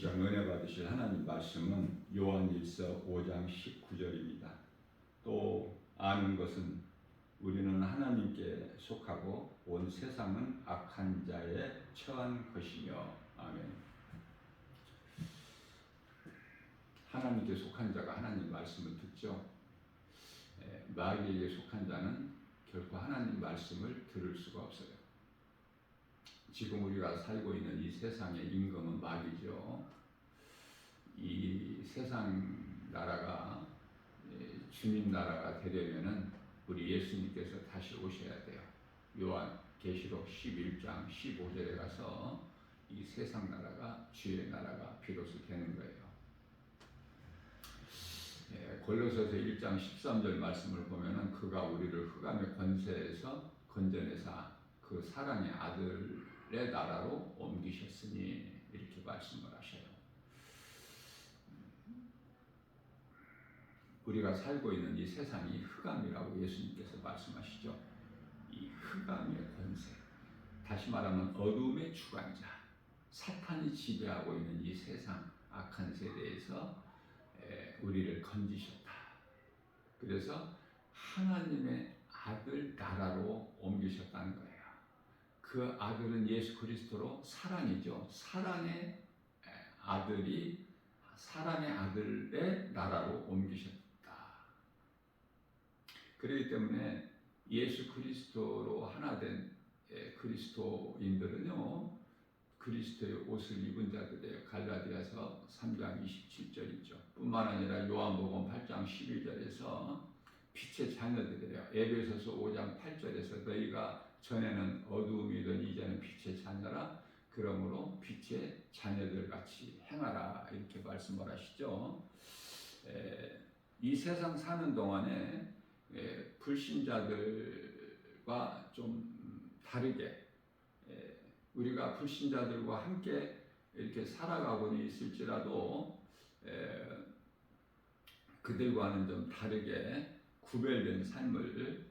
시간 은혜 받으실 하나님 말씀은 요한일서 5장 19절입니다. 또 아는 것은 우리는 하나님께 속하고 온 세상은 악한 자에 처한 것이며. 아멘. 하나님께 속한 자가 하나님 말씀을 듣죠. 마귀에게 속한 자는 결코 하나님 말씀을 들을 수가 없어요. 지금 우리가 살고 있는 이 세상의 임금은 마귀죠. 이 세상 나라가 주님 나라가 되려면은 우리 예수님께서 다시 오셔야 돼요. 요한계시록 11장 15절에 가서 이 세상 나라가 주의 나라가 비로소 되는 거예요. 골로새서 1장 13절 말씀을 보면은 그가 우리를 흑암의 권세에서 건져내사 그 사랑의 아들의 나라로 옮기셨으니 이렇게 말씀을 하셔요. 우리가 살고 있는 이 세상이 흑암이라고 예수님께서 말씀하시죠. 이 흑암의 권세, 다시 말하면 어둠의 주관자, 사탄이 지배하고 있는 이 세상 악한 세대에서 우리를 건지셨다. 그래서 하나님의 아들 나라로 옮기셨다는 거예요. 그 아들은 예수 그리스도로 사랑이죠. 사랑의 아들이 사랑의 아들의 나라로 옮기셨다. 그렇기 때문에 예수 그리스도로 하나 된 그리스도인들은요, 그리스도의 옷을 입은 자들이에요. 갈라디아서 3장 27절이죠. 뿐만 아니라 요한복음 8장 11절에서 빛의 자녀들이에요. 에베소서 5장 8절에서 너희가 전에는 어두움이던 이제는 빛의 자녀라. 그러므로 빛의 자녀들 같이 행하라. 이렇게 말씀을 하시죠. 이 세상 사는 동안에 불신자들과 좀 다르게 우리가 불신자들과 함께 이렇게 살아가고는 있을지라도 그들과는 좀 다르게 구별된 삶을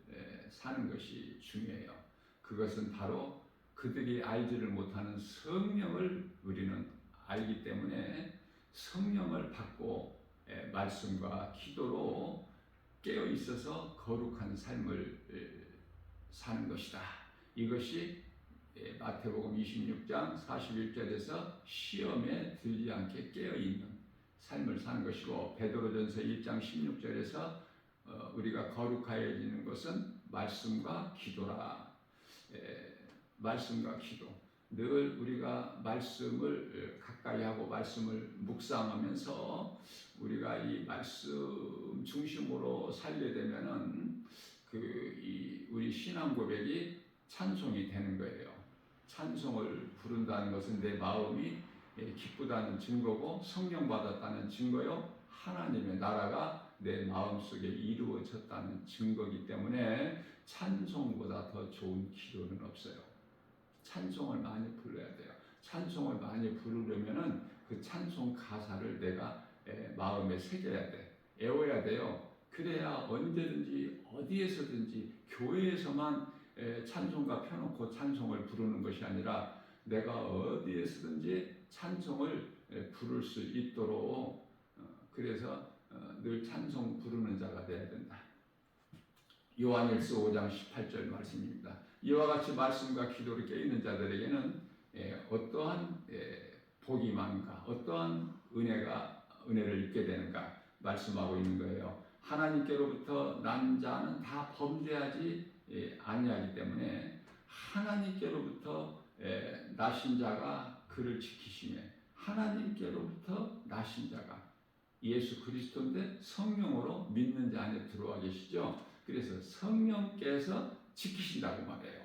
사는 것이 중요해요. 그것은 바로 그들이 알지를 못하는 성령을 우리는 알기 때문에 성령을 받고 말씀과 기도로 깨어 있어서 거룩한 삶을 사는 것이다. 이것이 마태복음 26장 41절에서 시험에 들지 않게 깨어 있는 삶을 사는 것이고, 베드로전서 1장 16절에서 우리가 거룩하여지는 것은 말씀과 기도라. 말씀과 기도. 늘 우리가 말씀을 가까이 하고 말씀을 묵상하면서 우리가 이 말씀 중심으로 살게 되면은 우리 신앙 고백이 찬송이 되는 거예요. 찬송을 부른다는 것은 내 마음이 기쁘다는 증거고 성령 받았다는 증거요. 하나님의 나라가 내 마음속에 이루어졌다는 증거이기 때문에 찬송보다 더 좋은 기도는 없어요. 찬송을 많이 불러야 돼요. 찬송을 많이 부르려면은 그 찬송 가사를 내가 마음에 새겨야 돼. 애워야 돼요. 그래야 언제든지 어디에서든지 교회에서만 찬송가 펴놓고 찬송을 부르는 것이 아니라 내가 어디에서든지 찬송을 부를 수 있도록 그래서 늘 찬송 부르는 자가 되어야 된다. 요한일서 5장 18절 말씀입니다. 이와 같이 말씀과 기도를 깨있는 자들에게는 어떠한 복이 많은가, 어떠한 은혜를 입게 되는가 말씀하고 있는 거예요. 하나님께로부터 난 자는 다 범죄하지 아니하기 때문에 하나님께로부터 나신 자가 그를 지키시네. 하나님께로부터 나신 자가 예수 그리스도인데 성령으로 믿는 자 안에 들어와 계시죠. 그래서 성령께서 지키신다고 말해요.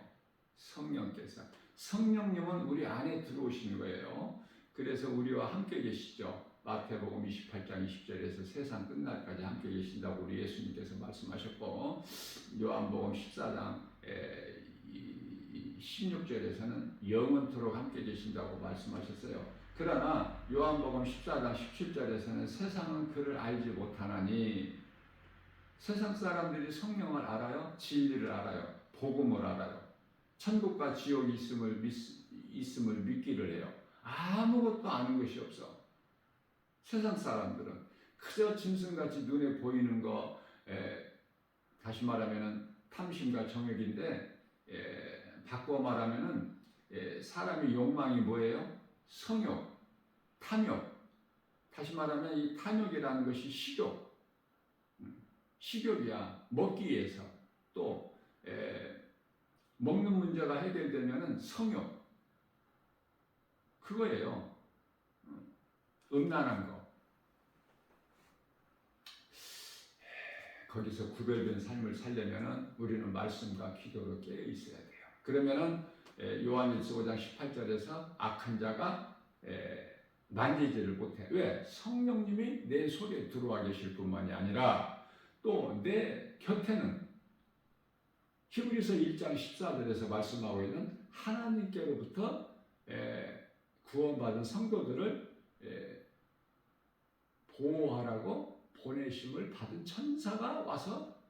성령님은 우리 안에 들어오시는 거예요. 그래서 우리와 함께 계시죠. 마태복음 28장 20절에서 세상 끝날까지 함께 계신다고 우리 예수님께서 말씀하셨고, 요한복음 14장 16절에서는 영원토록 함께 계신다고 말씀하셨어요. 그러나 요한복음 14장 17절에서는 세상은 그를 알지 못하나니, 세상 사람들이 성령을 알아요? 진리를 알아요? 복음을 알아요? 천국과 지옥이 있음을 믿기를 해요. 아무것도 아는 것이 없어. 세상 사람들은 그저 짐승같이 눈에 보이는 거, 다시 말하면은 탐심과 정욕인데, 바꿔 말하면은 사람의 욕망이 뭐예요? 성욕, 탐욕. 다시 말하면 이 탐욕이라는 것이 식욕, 식욕이야. 먹기 위해서. 또 먹는 문제가 해결되면은 성욕, 그거예요. 음란한 거. 거기서 구별된 삶을 살려면은 우리는 말씀과 기도로 깨어 있어야 돼요. 그러면은 요한일서 5장 18절에서 악한 자가 만지지를 못해. 왜? 성령님이 내 속에 들어와 계실 뿐만이 아니라 또 내 곁에는 히브리서 1장 14절에서 말씀하고 있는 하나님께로부터 구원받은 성도들을 보호하라고 보내심을 받은 천사가 와서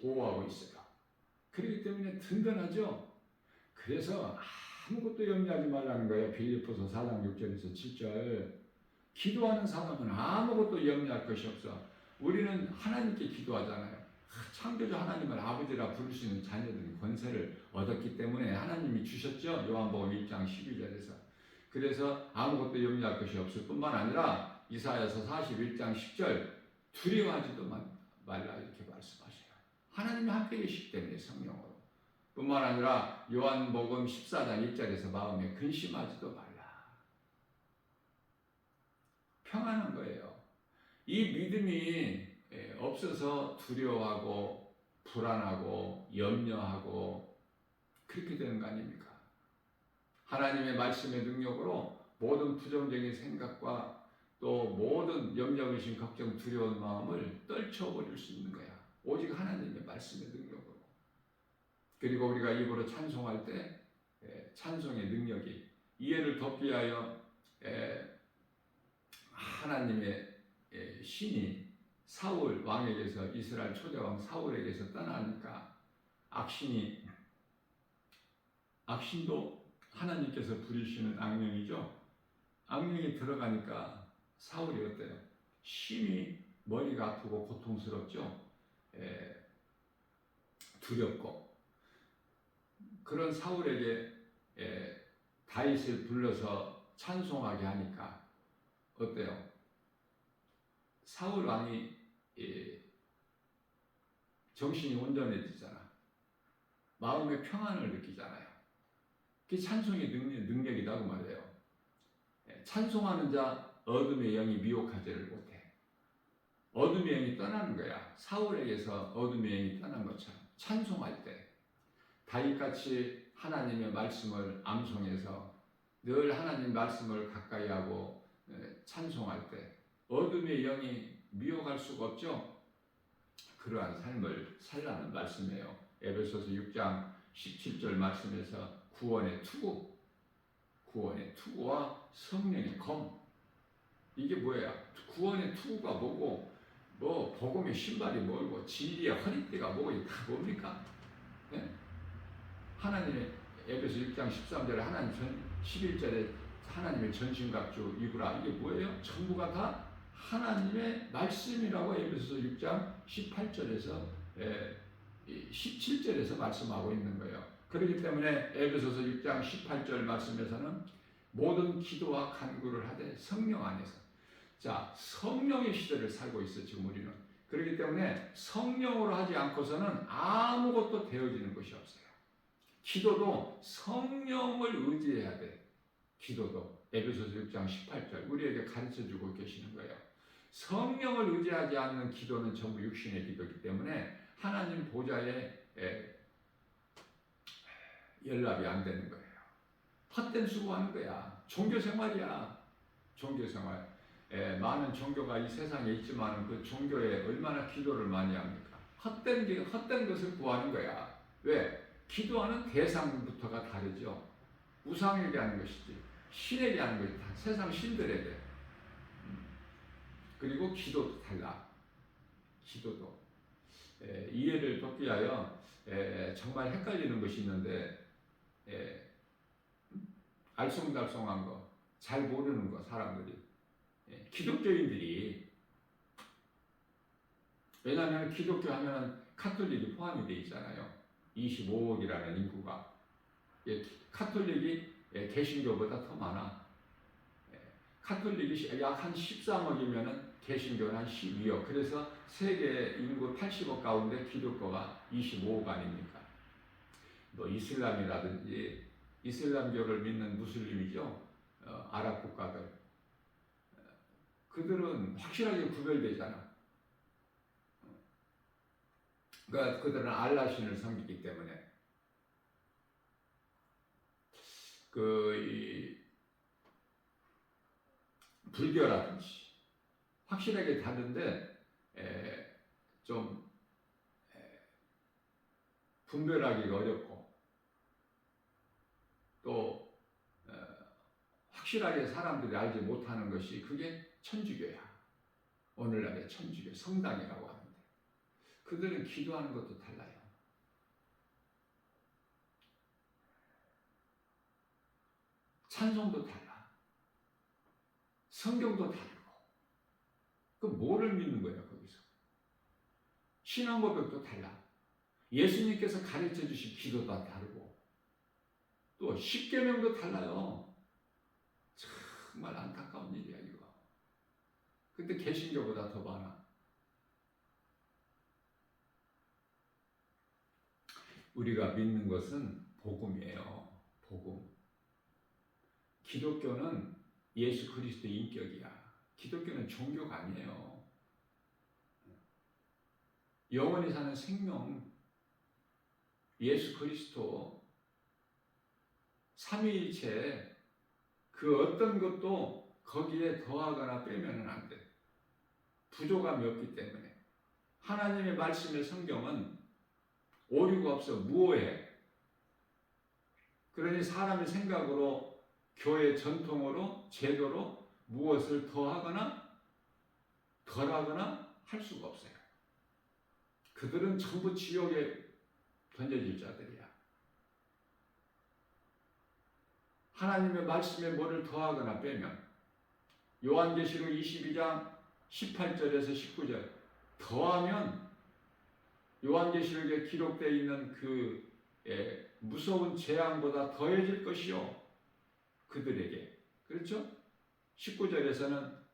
보호하고 있어요. 그렇기 때문에 든든하죠. 그래서 아무것도 염려하지 말라는 거예요. 빌립보서 4장 6절에서 7절. 기도하는 사람은 아무것도 염려할 것이 없어. 우리는 하나님께 기도하잖아요. 창조주 하나님을 아버지라 부를 수 있는 자녀들은 권세를 얻었기 때문에 하나님이 주셨죠. 요한복음 1장 12절에서. 그래서 아무것도 염려할 것이 없을 뿐만 아니라 이사야서 41장 10절 두려워하지도 말라 이렇게 말씀하셔요. 하나님이 함께 계시기 때문에 성령으로. 뿐만 아니라 요한복음 14장 1절에서 마음에 근심하지도 말라. 평안한 거예요. 이 믿음이 없어서 두려워하고 불안하고 염려하고 그렇게 되는 거 아닙니까? 하나님의 말씀의 능력으로 모든 부정적인 생각과 또 모든 염려, 의심, 걱정, 두려운 마음을 떨쳐버릴 수 있는 거야. 오직 하나님의 말씀의 능력으로. 그리고 우리가 입으로 찬송할 때 찬송의 능력이 이해를 덮기 위하여 하나님의 신이 사울 왕에게서 이스라엘 초대왕 사울에게서 떠나니까 악신도 하나님께서 부리시는 악령이죠. 악령이 들어가니까 사울이 어때요? 심히 머리가 아프고 고통스럽죠. 두렵고 그런 사울에게 다윗을 불러서 찬송하게 하니까 어때요? 사울 왕이 정신이 온전해지잖아. 마음의 평안을 느끼잖아요. 그게 찬송의 능력이라고 말해요. 찬송하는 자 어둠의 영이 미혹하지를 못해. 어둠의 영이 떠나는 거야. 사울에게서 어둠의 영이 떠난 것처럼 찬송할 때 다윗같이 하나님의 말씀을 암송해서 늘 하나님 말씀을 가까이 하고 찬송할 때 어둠의 영이 미혹할 수가 없죠. 그러한 삶을 살라는 말씀이에요. 에베소서 6장 17절 말씀에서 구원의 투구와 성령의 검. 이게 뭐야? 구원의 투구가 뭐고 뭐 복음의 신발이 뭐고 진리의 허리띠가 뭐고 이게 다 뭡니까? 네? 하나님의 에베소 6장 13절에 하나님 11절에 하나님의 전신갑주 입으라. 이게 뭐예요? 전부가 다 하나님의 말씀이라고 에베소서 6장 18절에서 17절에서 말씀하고 있는 거예요. 그렇기 때문에 에베소서 6장 18절 말씀에서는 모든 기도와 간구를 하되 성령 안에서. 자, 성령의 시대를 살고 있어 지금 우리는. 그렇기 때문에 성령으로 하지 않고서는 아무것도 되어지는 것이 없어요. 기도도 성령을 의지해야 돼. 기도도 에베소서 6장 18절 우리에게 가르쳐주고 계시는 거예요. 성령을 의지하지 않는 기도는 전부 육신의 기도이기 때문에 하나님 보좌에 연락이 안 되는 거예요. 헛된 수고하는 거야. 종교생활이야. 종교생활. 많은 종교가 이 세상에 있지만 그 종교에 얼마나 기도를 많이 합니까? 헛된 것을 구하는 거야. 왜? 기도하는 대상부터가 다르죠. 우상에게 하는 것이지 신에게 하는 것이 다 세상 신들에게. 그리고 기도도 달라. 기도도 이해를 돕기 위하여 정말 헷갈리는 것이 있는데 알쏭달쏭한 거, 잘 모르는 거 사람들이 기독교인들이, 왜냐하면 기독교 하면 카톨릭이 포함이 되어 있잖아요. 25억이라는 인구가. 카톨릭이 개신교보다 더 많아. 카톨릭이 약 한 13억이면 개신교는 한 12억. 그래서 세계 인구 80억 가운데 기독교가 25억 아닙니까? 뭐 이슬람이라든지 이슬람교를 믿는 무슬림이죠. 아랍 국가들. 그들은 확실하게 구별되잖아. 그러니까 그들은 알라신을 섬기기 때문에 불교라든지 확실하게 다른데 좀 분별하기가 어렵고 또 확실하게 사람들이 알지 못하는 것이 그게 천주교야. 오늘날의 천주교 성당이라고 하는데 그들은 기도하는 것도 달라요. 찬송도 달라. 성경도 다르고. 그 뭐를 믿는 거야 거기서? 신앙 고백도 달라. 예수님께서 가르쳐 주신 기도도 다르고 또 십계명도 달라요. 정말 안타까운 일이야 이거. 근데 개신교보다 더 많아. 우리가 믿는 것은 복음이에요. 복음. 기독교는 예수 그리스도의 인격이야. 기독교는 종교가 아니에요. 영원히 사는 생명, 예수 그리스도, 삼위일체 그 어떤 것도 거기에 더하거나 빼면은 안 돼. 부족함이 없기 때문에. 하나님의 말씀의 성경은 오류가 없어. 무오해. 그러니 사람의 생각으로 교회 전통으로 제도로 무엇을 더하거나 덜하거나 할 수가 없어요. 그들은 전부 지옥에 던져질 자들이야. 하나님의 말씀에 뭐를 더하거나 빼면 요한계시록 22장 18절에서 19절 더하면 요한계시록에 기록되어 있는 그 무서운 재앙보다 더해질 것이요. 그들에게. 그렇죠? 19절에서는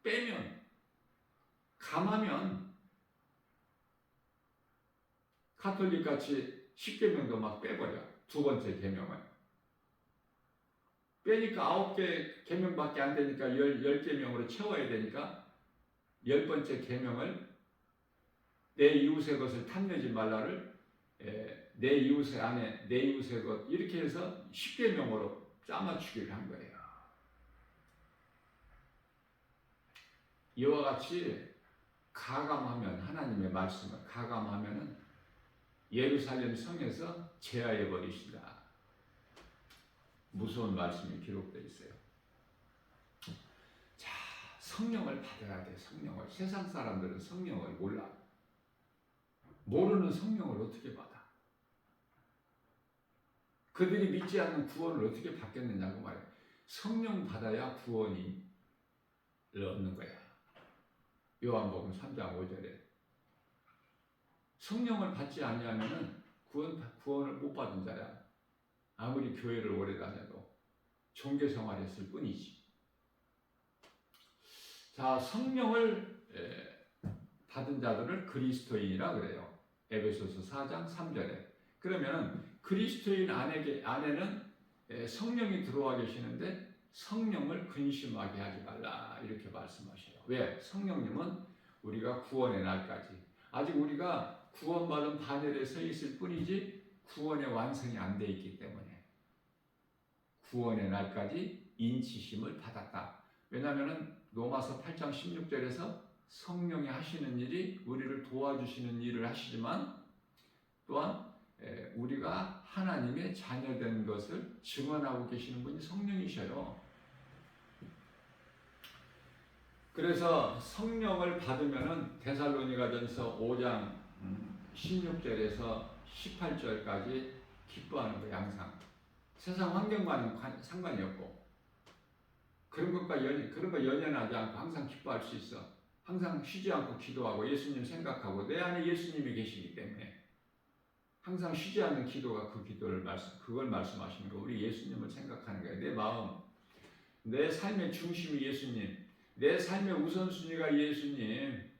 빼면, 감하면, 카톨릭같이 10계명도 막 빼버려. 두 번째 계명을. 빼니까 9개 계명밖에 안 되니까 10계명으로 채워야 되니까 10번째 계명을 내 이웃의 것을 탐내지 말라를 내 이웃의 아내, 내 이웃의 것 이렇게 해서 10계명으로 짜맞추기를 한 거예요. 이와 같이 가감하면 하나님의 말씀을 가감하면은 예루살렘 성에서 제하해 버리신다. 무서운 말씀이 기록되어 있어요. 자, 성령을 받아야 돼. 성령을. 세상 사람들은 성령을 몰라. 모르는 성령을 어떻게 받아? 그들이 믿지 않는 구원을 어떻게 받겠느냐고 말이에요. 성령 받아야 구원을 얻는 거야. 요한복음 3장 5절에 성령을 받지 않으면은 구원을 못 받은 자야. 아무리 교회를 오래 다녀도 종교 생활했을 뿐이지. 자, 성령을 받은 자들을 그리스도인이라 그래요. 에베소서 4장 3절에. 그러면 그리스도인 안에는 성령이 들어와 계시는데 성령을 근심하게 하지 말라 이렇게 말씀하셔요. 왜? 성령님은 우리가 구원의 날까지 아직 우리가 구원받은 반열에 서 있을 뿐이지 구원의 완성이 안 돼 있기 때문에 구원의 날까지 인치심을 받았다. 왜냐하면 로마서 8장 16절에서 성령이 하시는 일이 우리를 도와주시는 일을 하시지만 또한 우리가 하나님의 자녀된 것을 증언하고 계시는 분이 성령이셔요. 그래서 성령을 받으면은 데살로니가전서 5장 16절에서 18절까지 기뻐하는 거예요. 항상 세상 환경과는 상관이 없고 그런 거 연연하지 않고 항상 기뻐할 수 있어. 항상 쉬지 않고 기도하고 예수님 생각하고 내 안에 예수님이 계시기 때문에 항상 쉬지 않는 기도가 그걸 말씀하시는 거. 우리 예수님을 생각하는 거예요. 내 마음, 내 삶의 중심이 예수님, 내 삶의 우선순위가 예수님.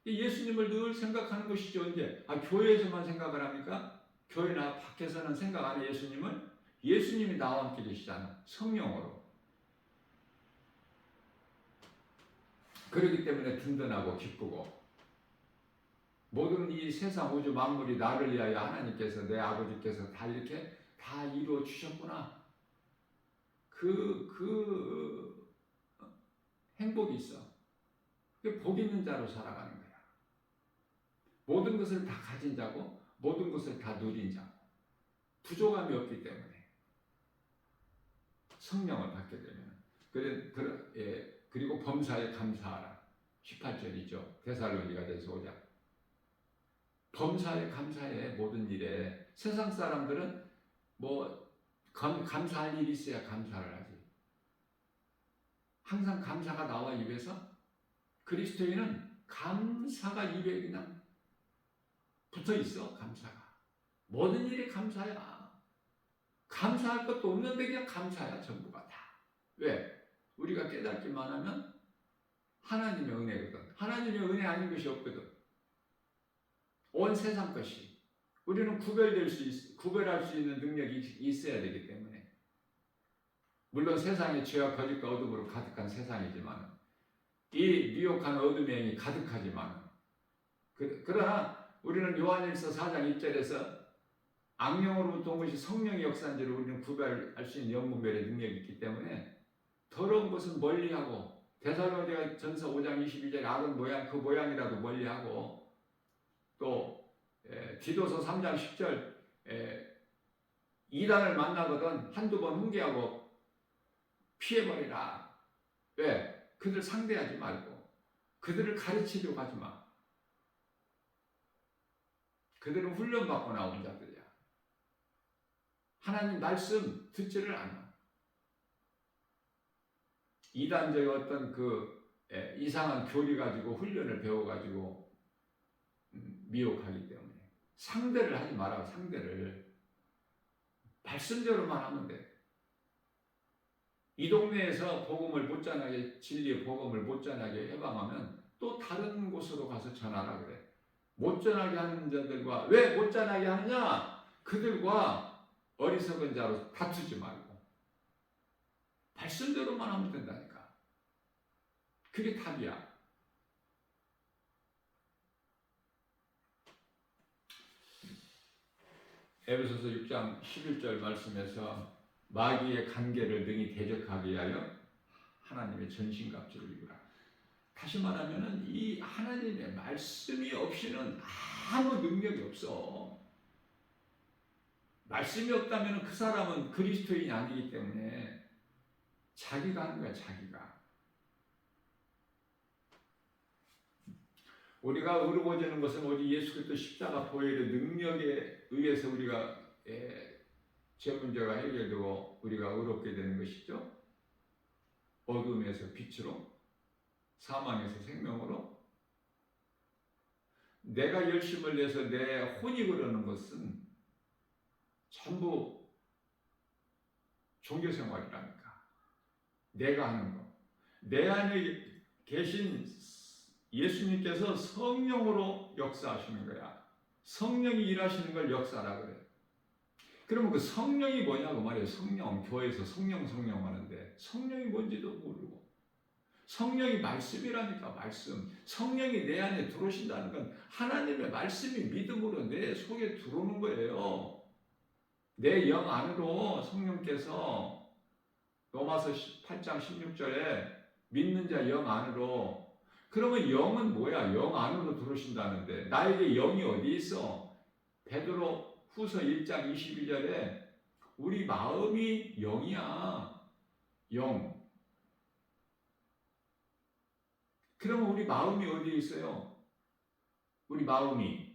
이 예수님을 늘 생각하는 것이죠. 언제? 교회에서만 생각을 합니까? 교회나 밖에서는 생각 안 해. 예수님이 나와 함께 계시잖아. 성령으로. 그렇기 때문에 든든하고 기쁘고, 모든 이 세상 우주 만물이 나를 위하여 하나님께서, 내 아버지께서 다 이렇게 다 이루어 주셨구나. 행복이 있어. 복 있는 자로 살아가는 거야. 모든 것을 다 가진 자고, 모든 것을 다 누린 자고, 부족함이 없기 때문에 성령을 받게 되면. 그리고 범사에 감사하라. 18절이죠. 데살로니가전서 5장. 범사에 감사해. 모든 일에. 세상 사람들은 감사할 일이 있어야 감사를 하지. 항상 감사가 나와 입에서. 그리스도인은 감사가 입에 그냥 붙어 있어. 감사가. 모든 일이 감사야. 감사할 것도 없는데 그냥 감사야. 전부가 다. 왜? 우리가 깨닫기만 하면 하나님의 은혜거든. 하나님의 은혜 아닌 것이 없거든. 온 세상 것이. 우리는 구별할 수 있는 능력이 있어야 되기 때문에. 물론 세상의 죄와 거짓과 어둠으로 가득한 세상이지만, 이 미혹한 어둠의 영이 가득하지만, 그러나 우리는 요한일서 4장 1절에서 악령으로부터 온 것이 성령의 역사인지를 우리는 구별할 수 있는 영분별의 능력이 있기 때문에 더러운 것은 멀리하고, 데살로니가전서 5장 22절 악은 그 모양이라도 멀리하고, 또 디도서 3장 10절 이단을 만나거든 한두 번 훈계하고 피해버리라. 왜? 그들 상대하지 말고 그들을 가르치려고 하지 마. 그들은 훈련받고 나온 자들이야. 하나님 말씀 듣지를 않아. 이단적인 어떤 이상한 교리 가지고 훈련을 배워가지고 미혹하기 때문에 상대를 하지 마라. 상대를 말씀대로만 하면 돼. 이 동네에서 복음을 못 전하게, 진리의 복음을 못 전하게 해방하면 또 다른 곳으로 가서 전하라 그래. 못 전하게 하는 자들과, 왜 못 전하게 하느냐? 그들과 어리석은 자로 다투지 말고 말씀대로만 하면 된다니까. 그게 답이야. 에베소서 6장 11절 말씀에서 마귀의 관계를 능히 대적하기 위하여 하나님의 전신갑주를 입으라. 다시 말하면 이 하나님의 말씀이 없이는 아무 능력이 없어. 말씀이 없다면 그 사람은 그리스도인이 아니기 때문에 자기가 하는 거야. 자기가. 우리가 의로워지는 것은 오직 예수 그리스도 십자가 보혈의 능력에 의해서 우리가 죄 문제가 해결되고 우리가 의롭게 되는 것이죠. 어둠에서 빛으로, 사망에서 생명으로. 내가 열심을 내서 내 혼이 그러는 것은 전부 종교생활이라니까. 내가 하는 거. 내 안에 계신 예수님께서 성령으로 역사하시는 거야. 성령이 일하시는 걸 역사라 그래. 그러면 그 성령이 뭐냐고 말이에요. 성령. 교회에서 성령 하는데 성령이 뭔지도 모르고. 성령이 말씀이라니까. 말씀. 성령이 내 안에 들어오신다는 건 하나님의 말씀이 믿음으로 내 속에 들어오는 거예요. 내 영 안으로 성령께서 로마서 8장 16절에 믿는 자 영 안으로. 그러면 영은 뭐야? 영 안으로 들어오신다는데 나에게 영이 어디 있어? 베드로 후서 1장 22절에 우리 마음이 영이야. 영. 그러면 우리 마음이 어디에 있어요? 우리 마음이.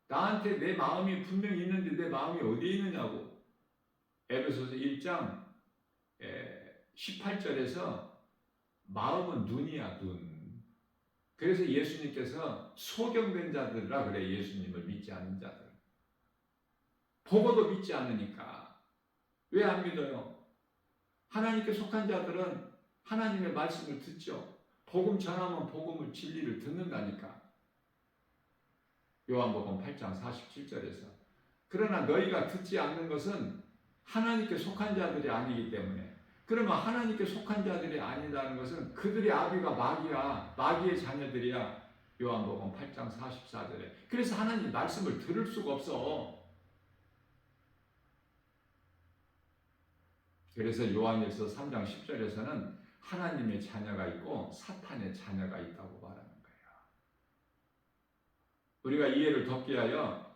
나한테 내 마음이 분명히 있는데 내 마음이 어디에 있느냐고. 에베소서 1장 18절에서 마음은 눈이야, 눈. 그래서 예수님께서 소경된 자들이라 그래, 예수님을 믿지 않는 자들. 보고도 믿지 않으니까. 왜 안 믿어요? 하나님께 속한 자들은 하나님의 말씀을 듣죠. 복음 전하면 복음을 진리를 듣는다니까. 요한복음 8장 47절에서. 그러나 너희가 듣지 않는 것은 하나님께 속한 자들이 아니기 때문에. 그러면 하나님께 속한 자들이 아니라는 것은 그들의 아비가 마귀야. 마귀의 자녀들이야. 요한복음 8장 44절에. 그래서 하나님 말씀을 들을 수가 없어. 그래서 요한일서 3장 10절에서는 하나님의 자녀가 있고 사탄의 자녀가 있다고 말하는 거예요. 우리가 이해를 돕기 위하여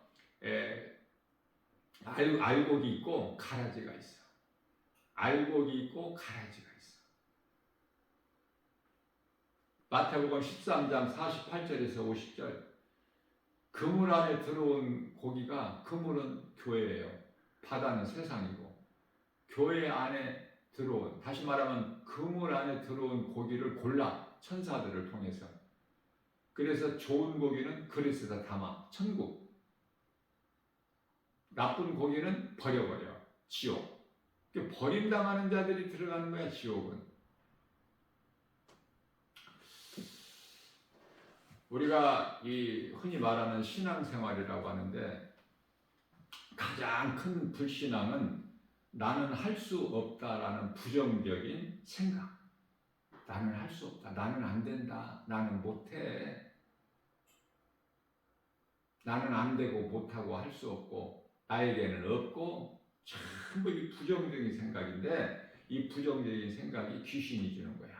알곡이 있고 가라지가 있어. 알곡이 있고 가라지가 있어. 마태복음 13장 48절에서 50절. 그물 안에 들어온 고기가, 그물은 교회예요. 바다는 세상이고, 교회 안에 들어온, 다시 말하면 그물 안에 들어온 고기를 골라, 천사들을 통해서. 그래서 좋은 고기는 그릇에다 담아, 천국. 나쁜 고기는 버려버려, 지옥. 버림당하는 자들이 들어가는 거야, 지옥은. 우리가 이 흔히 말하는 신앙생활이라고 하는데, 가장 큰 불신앙은 나는 할 수 없다라는 부정적인 생각. 나는 할 수 없다. 나는 안 된다. 나는 못해. 나는 안 되고 못하고 할 수 없고 나에게는 없고, 전부 이 부정적인 생각인데, 이 부정적인 생각이 귀신이 주는 거야.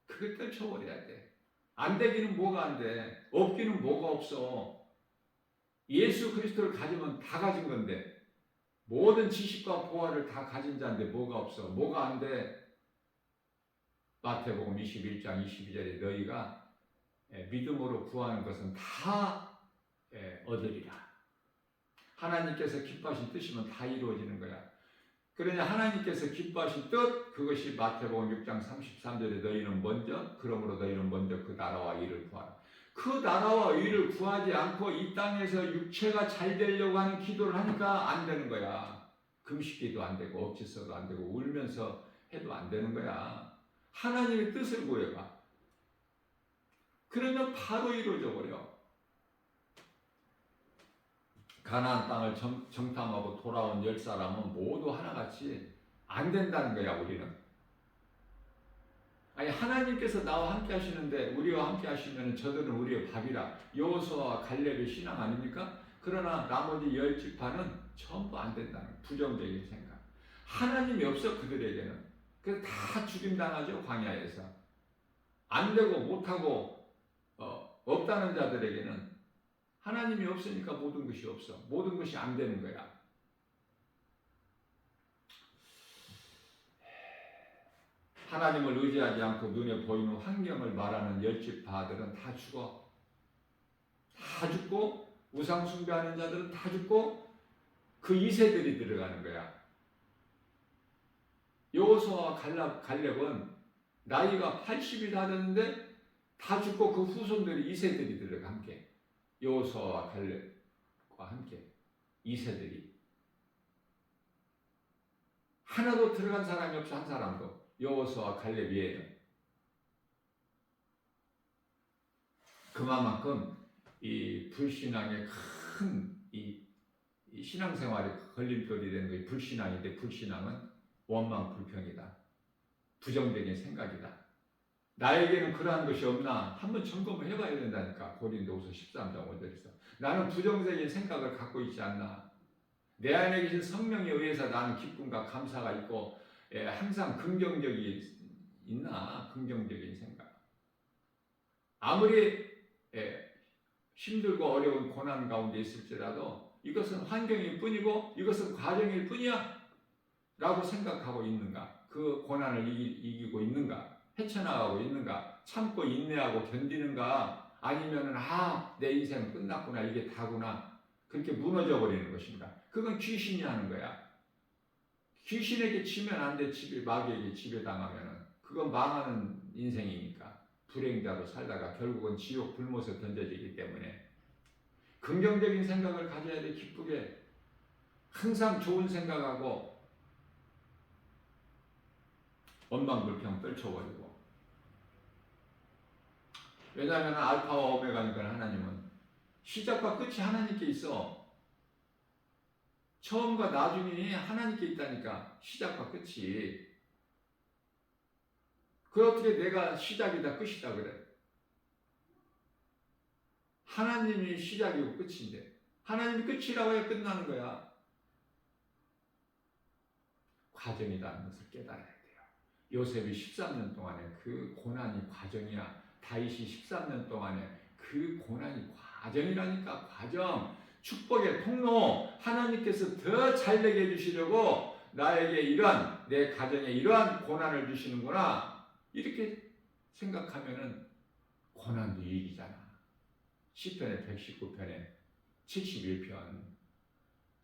그걸 떨쳐버려야 돼. 안 되기는 뭐가 안 돼. 없기는 뭐가 없어. 예수 그리스도를 가지면 다 가진 건데, 모든 지식과 보화를 다 가진 자인데 뭐가 없어? 뭐가 안 돼? 마태복음 21장 22절에 너희가 믿음으로 구하는 것은 다 얻으리라. 하나님께서 기뻐하신 뜻이면 다 이루어지는 거야. 그러냐, 하나님께서 기뻐하신 뜻, 그것이 마태복음 6장 33절에 너희는 먼저, 그러므로 너희는 먼저 그 나라와 일을 구하라. 그 나라와 일을 구하지 않고 이 땅에서 육체가 잘 되려고 하는 기도를 하니까 안 되는 거야. 금식기도 안 되고 억지서도 안 되고 울면서 해도 안 되는 거야. 하나님의 뜻을 구해봐. 그러면 바로 이루어져 버려. 가나안 땅을 정탐하고 돌아온 10사람은 모두 하나같이 안 된다는 거야, 우리는. 아니, 하나님께서 나와 함께 하시는데 우리와 함께 하시면 저들은 우리의 밥이라. 여호수아와 갈렙의 신앙 아닙니까? 그러나 나머지 10지파는 전부 안 된다는 부정적인 생각. 하나님이 없어, 그들에게는. 그래서 다 죽임당하죠, 광야에서. 안 되고 못하고 없다는 자들에게는 하나님이 없으니까 모든 것이 없어. 모든 것이 안 되는 거야. 하나님을 의지하지 않고 눈에 보이는 환경을 말하는 10지파들은 다 죽어. 다 죽고, 우상 숭배하는 자들은 다 죽고, 그 2세들이 들어가는 거야. 여호수아와 갈렙은 나이가 80이 다 됐는데 다 죽고 그 후손들이 2세들이 들어가 함께. 여호수아와 갈렙과 함께 2세들이. 하나도 들어간 사람이 없어, 한 사람도. 여호수아와 갈렙이에요. 그만큼 이 불신앙의 큰 이 신앙생활에 걸림돌이 되는 게 불신앙인데, 불신앙은 원망 불평이다. 부정적인 생각이다. 나에게는 그러한 것이 없나 한번 점검을 해봐야 된다니까. 고린도후서 13장 5절에서 나는 부정적인 생각을 갖고 있지 않나. 내 안에 계신 성령에 의해서 나는 기쁨과 감사가 있고, 항상 긍정적이 있나? 긍정적인 생각. 아무리 힘들고 어려운 고난 가운데 있을지라도 이것은 환경일 뿐이고 이것은 과정일 뿐이야 라고 생각하고 있는가? 그 고난을 이기고 있는가? 헤쳐나가고 있는가? 참고 인내하고 견디는가? 아니면은 내 인생은 끝났구나, 이게 다구나, 그렇게 무너져 버리는 것인가? 그건 귀신이 하는 거야. 귀신에게 치면 안 돼. 마귀에게 지배당하면은 그건 망하는 인생이니까 불행자로 살다가 결국은 지옥 불못에 던져지기 때문에 긍정적인 생각을 가져야 돼. 기쁘게 항상 좋은 생각하고 원망불평 떨쳐버리고. 왜냐하면 알파와 오메가니까 하나님은 시작과 끝이 하나님께 있어. 처음과 나중이 하나님께 있다니까. 시작과 끝이. 그 어떻게 내가 시작이다 끝이다 그래. 하나님이 시작이고 끝인데 하나님이 끝이라고 해야 끝나는 거야. 과정이라는 것을 깨달아야 돼요. 요셉이 13년 동안에 그 고난이 과정이야. 다윗이 13년 동안에 그 고난이 과정이라니까. 과정. 축복의 통로. 하나님께서 더 잘되게 해주시려고 나에게 이러한 내 가정에 이러한 고난을 주시는구나. 이렇게 생각하면은 고난도 이익이잖아. 시편의 119편에 71편.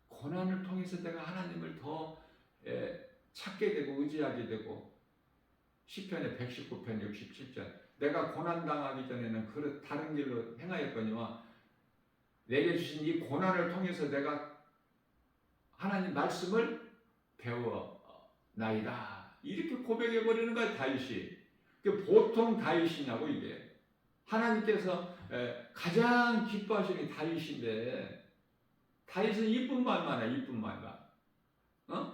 고난을 통해서 내가 하나님을 더 찾게 되고 의지하게 되고. 시편의 119편 67절. 내가 고난당하기 전에는 다른 길로 행하였거니와 내게 주신 이 고난을 통해서 내가 하나님 말씀을 배워나이다. 이렇게 고백해버리는 거야 다윗이. 보통 다윗이냐고 이게. 하나님께서 가장 기뻐하시는 다윗인데 다윗은 이쁜 말만 해. 이쁜 말만.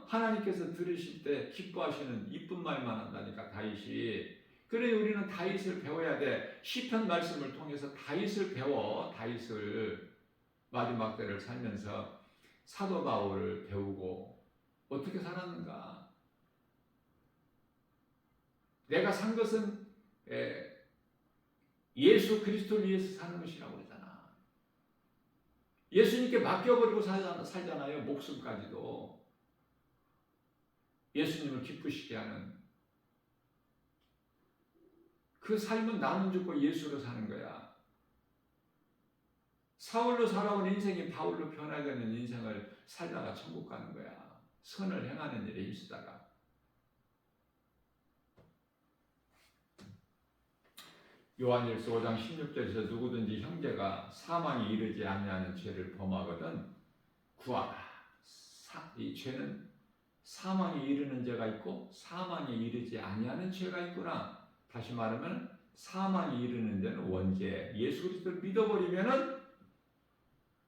하나님께서 들으실 때 기뻐하시는 이쁜 말만 한다니까 다윗이. 그래 우리는 다윗을 배워야 돼. 시편 말씀을 통해서 다윗을 배워. 다윗을 마지막 때를 살면서 사도 바울을 배우고 어떻게 살았는가. 내가 산 것은 예수 그리스도를 위해서 사는 것이라고 그러잖아. 예수님께 맡겨버리고 살잖아요. 목숨까지도. 예수님을 기쁘시게 하는 그 삶은 나는 죽고 예수로 사는 거야. 사울로 살아온 인생이 바울로 변화되는 인생을 살다가 천국 가는 거야. 선을 행하는 일에 힘쓰다가. 요한일서 5장 16절에서 누구든지 형제가 사망에 이르지 아니하는 죄를 범하거든 구하라. 이 죄는 사망에 이르는 죄가 있고 사망에 이르지 아니하는 죄가 있구나. 다시 말하면 사망에 이르는 죄는 원죄. 예수 그리스도를 믿어버리면은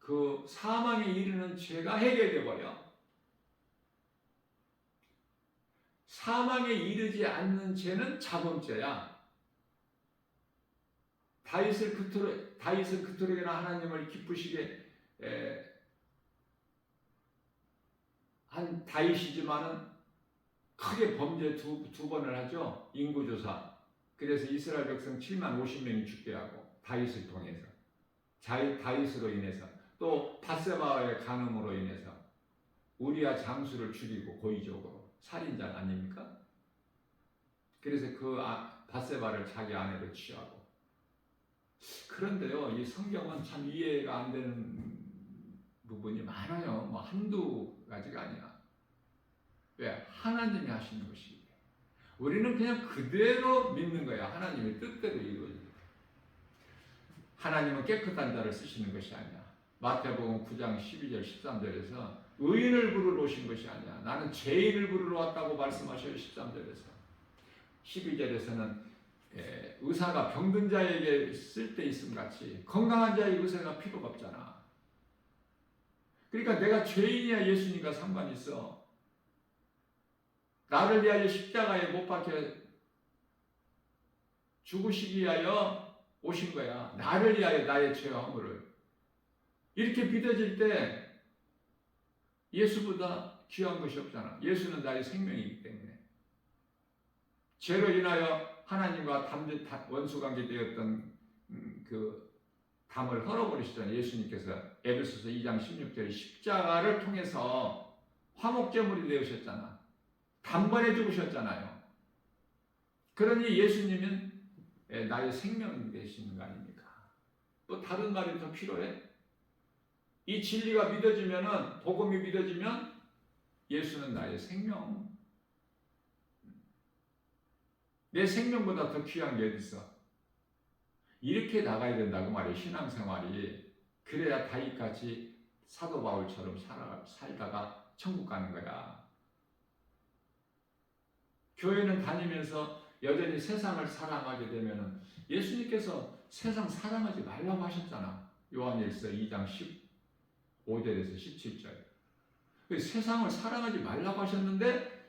그 사망에 이르는 죄가 해결돼 버려. 사망에 이르지 않는 죄는 자범죄야. 다윗은 그토록이나 하나님을 기쁘시게 한 다윗이지만은 크게 범죄 두 번을 하죠. 인구조사. 그래서 이스라엘 백성 7만 50명이 죽게 하고 다윗을 통해서. 다윗으로 인해서. 또 밧세바의 간음으로 인해서 우리아 장수를 죽이고 고의적으로. 살인자 아닙니까? 그래서 그 밧세바를 자기 아내로 취하고. 그런데요, 이 성경은 참 이해가 안 되는 부분이 많아요. 뭐 한두 가지가 아니야. 왜? 하나님이 하시는 것이기 때문에. 우리는 그냥 그대로 믿는 거야. 하나님의 뜻대로 이루어집니다. 하나님은 깨끗한 자를 쓰시는 것이 아니야. 마태복음 9장 12절 13절에서 의인을 부르러 오신 것이 아니야. 나는 죄인을 부르러 왔다고 말씀하셔요. 13절에서. 12절에서는 의사가 병든 자에게 쓸 때 있음 같이 건강한 자의 의사가 필요가 없잖아. 그러니까 내가 죄인이야 예수님과 상관이 있어. 나를 위하여 십자가에 못 박혀 죽으시기 위하여 오신 거야. 나를 위하여 나의 죄와 허물을. 이렇게 믿어질 때 예수보다 귀한 것이 없잖아. 예수는 나의 생명이기 때문에. 죄로 인하여 하나님과 원수관계 되었던 그 담을 헐어버리시잖아요. 예수님께서 에베소서 2장 16절에 십자가를 통해서 화목제물이 되으셨잖아. 단번에 죽으셨잖아요. 그러니 예수님은 나의 생명이 되시는 거 아닙니까? 또 다른 말이 더 필요해? 이 진리가 믿어지면은, 복음이 믿어지면 예수는 나의 생명. 내 생명보다 더 귀한 게 어디 있어? 이렇게 나가야 된다고 말이에요. 신앙생활이. 그래야 다윗같이 사도 바울처럼 살다가 천국 가는 거야. 교회는 다니면서 여전히 세상을 사랑하게 되면은 예수님께서 세상 사랑하지 말라고 하셨잖아. 요한일서 2장 15절에서 17절. 세상을 사랑하지 말라고 하셨는데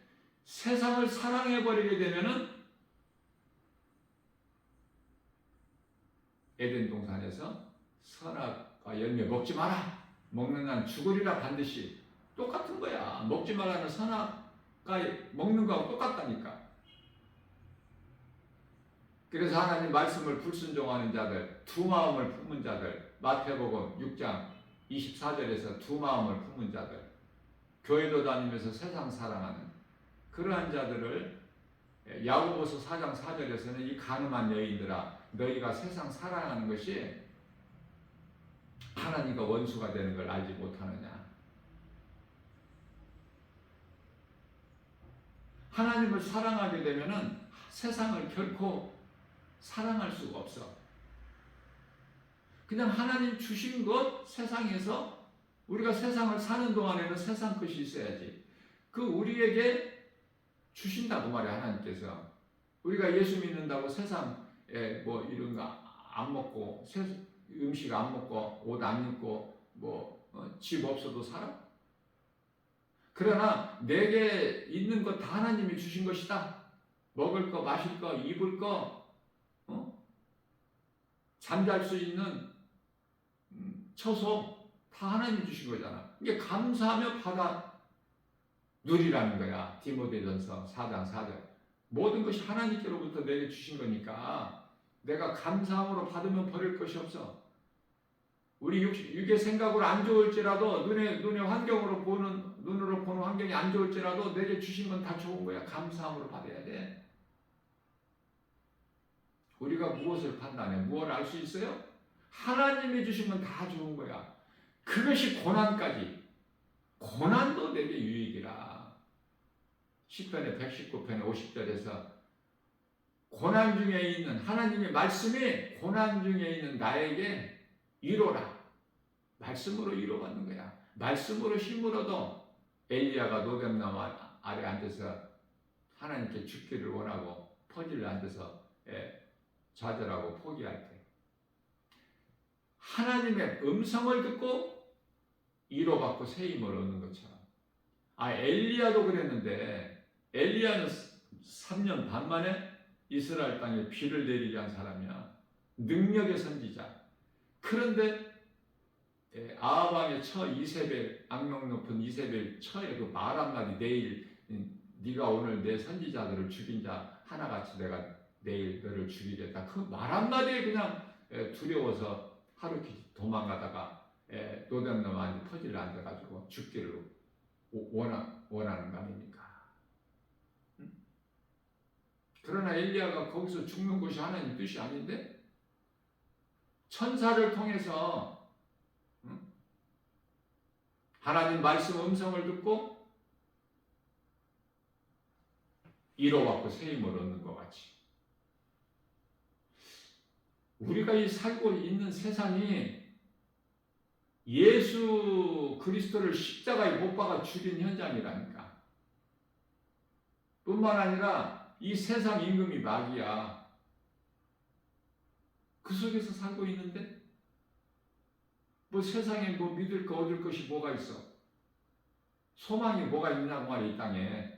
세상을 사랑해버리게 되면은 에덴 동산에서 선악과 열매 먹지 마라. 먹는 난 죽으리라 반드시. 똑같은 거야. 먹지 말라는 선악과 먹는 거하고 똑같다니까. 그래서 하나님 말씀을 불순종하는 자들, 두 마음을 품은 자들, 마태복음 6장 24절에서 두 마음을 품은 자들, 교회도 다니면서 세상 사랑하는 그러한 자들을 야고보서 4장 4절에서는 이 간음한 여인들아 너희가 세상 사랑하는 것이 하나님과 원수가 되는 걸 알지 못하느냐. 하나님을 사랑하게 되면은 세상을 결코 사랑할 수가 없어. 그냥 하나님 주신 것 세상에서 우리가 세상을 사는 동안에는 세상 것이 있어야지. 그 우리에게 주신다고 말해 하나님께서. 우리가 예수 믿는다고 세상에 뭐 이런 거 안 먹고 음식 안 먹고 옷 안 입고 집 없어도 살아? 그러나 내게 있는 것 다 하나님이 주신 것이다. 먹을 거, 마실 거, 입을 거, 잠잘 수 있는 처소 다 하나님이 주신 거잖아. 이게 감사하며 받아 누리라는 거야. 디모데전서 4장 4절. 모든 것이 하나님께로부터 내게 주신 거니까 내가 감사함으로 받으면 버릴 것이 없어. 우리 육의 생각으로 안 좋을지라도 눈의 환경으로 눈으로 보는 환경이 안 좋을지라도 내게 주신 건 다 좋은 거야. 감사함으로 받아야 돼. 우리가 무엇을 판단해? 무엇을 알 수 있어요? 하나님이 주신 건 다 좋은 거야. 그것이 고난까지. 고난도 내게 유익이라. 시편의 119편의 50절에서 고난 중에 있는 하나님의 말씀이 고난 중에 있는 나에게 위로라. 말씀으로 위로받는 거야. 말씀으로 힘을 얻어. 엘리야가 노뱀나무 아래 앉아서 하나님께 죽기를 원하고 퍼질을 앉아서 좌절하고 포기할 때 하나님의 음성을 듣고 위로받고 새 힘을 얻는 것처럼. 엘리야도 그랬는데 엘리야는 3년 반 만에 이스라엘 땅에 비를 내리게 한 사람이야. 능력의 선지자. 그런데 아합왕의 처 이세벨, 악명 높은 이세벨 처의 그 말 한마디, 내일 네가 오늘 내 선지자들을 죽인 자 하나같이 내가 내일 너를 죽이겠다. 그 말 한마디에 그냥 두려워서 하루키 도망가다가 노뱀나무 안에 퍼질러 앉아가지고 죽기를 원하는 거 아닙니까? 그러나 엘리야가 거기서 죽는 것이 하나님 뜻이 아닌데 천사를 통해서 하나님 말씀 음성을 듣고 위로받고 새 힘을 얻는 것 같이 우리가 이 살고 있는 세상이 예수 그리스도를 십자가에 못 박아 죽인 현장이라니까. 뿐만 아니라 이 세상 임금이 마귀야. 그 속에서 살고 있는데 뭐 세상에 뭐 믿을 거 얻을 것이 뭐가 있어? 소망이 뭐가 있냐고 말이야 이 땅에.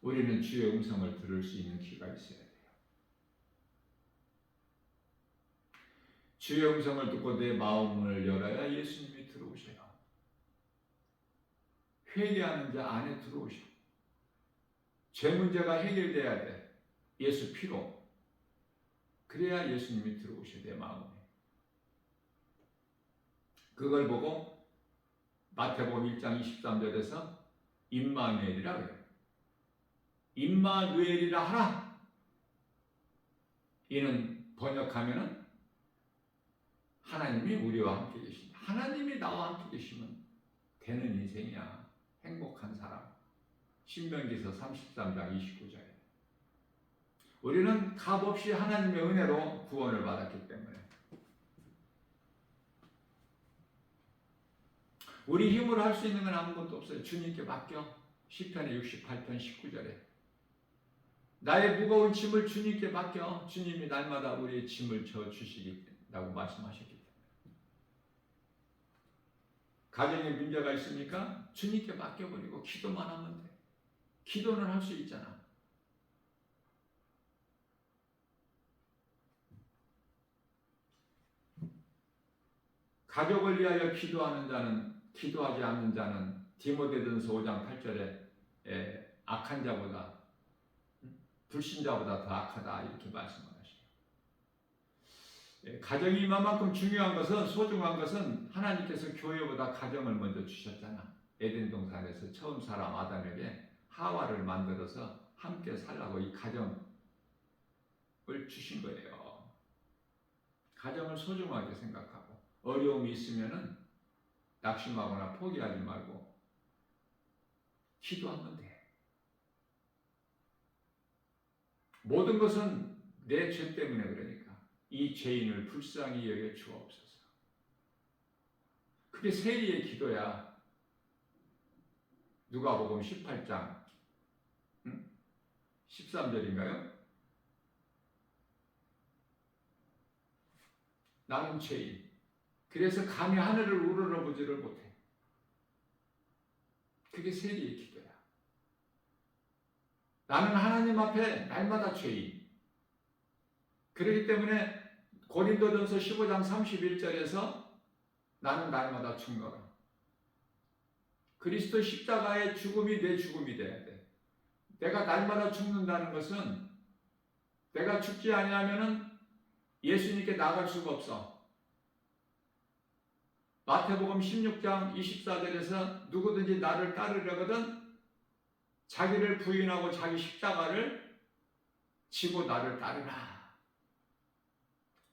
우리는 주의 음성을 들을 수 있는 귀가 있어야 돼요. 주의 음성을 듣고 내 마음을 열어야 예수님이 들어오셔요. 회개하는 자 안에 들어오셔. 죄 문제가 해결돼야 돼. 예수 피로. 그래야 예수님이 들어오셔 내 마음에. 그걸 보고 마태복음 1장 23절에서 임마누엘이라 그래요. 임마누엘이라 하라. 이는 번역하면은 하나님과 하나님이 우리와 함께 계신다. 하나님이 나와 함께 계시면 되는 인생이야. 행복한 사람. 신명기서 33장 29절에 우리는 값없이 하나님의 은혜로 구원을 받았기 때문에 우리 힘으로 할 수 있는 건 아무것도 없어요. 주님께 맡겨. 시편의 68편 19절에 나의 무거운 짐을 주님께 맡겨. 주님이 날마다 우리의 짐을 져주시겠다고 말씀하셨기 때문에 가정에 문제가 있으니까 주님께 맡겨버리고 기도만 하면 돼. 기도는 할 수 있잖아. 가족을 위하여 기도하지 않는 자는 디모데전서 5장 8절에 악한 자보다 불신자보다 더 악하다 이렇게 말씀을 하시죠. 가정이 이만큼 중요한 것은 소중한 것은 하나님께서 교회보다 가정을 먼저 주셨잖아. 에덴 동산에서 처음 사람 아담에게 하와를 만들어서 함께 살라고 이 가정을 주신 거예요. 가정을 소중하게 생각하고 어려움이 있으면은 낙심하거나 포기하지 말고 기도하면 돼. 모든 것은 내 죄 때문에 그러니까 이 죄인을 불쌍히 여겨 주옵소서. 그게 세리의 기도야. 누가복음 18장 13절인가요? 나는 죄인. 그래서 감히 하늘을 우러러보지를 못해. 그게 세리의 기도야. 나는 하나님 앞에 날마다 죄인. 그렇기 때문에 고린도전서 15장 31절에서 나는 날마다 죽노라. 그리스도 십자가의 죽음이 내 죽음이 돼야 돼. 내가 날마다 죽는다는 것은 내가 죽지 아니하면은 예수님께 나갈 수가 없어. 마태복음 16장 24절에서 누구든지 나를 따르려거든 자기를 부인하고 자기 십자가를 지고 나를 따르라.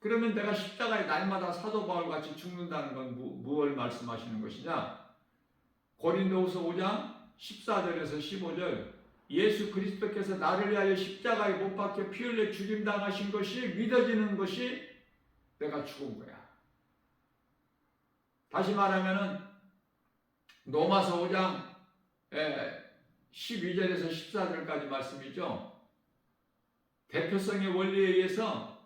그러면 내가 십자가에 날마다 사도 바울같이 죽는다는 건 무엇을 말씀하시는 것이냐? 고린도후서 5장 14절에서 15절 예수 그리스도께서 나를 위하여 십자가에 못 박혀 피 흘려 죽임당하신 것이 믿어지는 것이 내가 죽은 거야. 다시 말하면은 로마서 5장 12절에서 14절까지 말씀이죠. 대표성의 원리에 의해서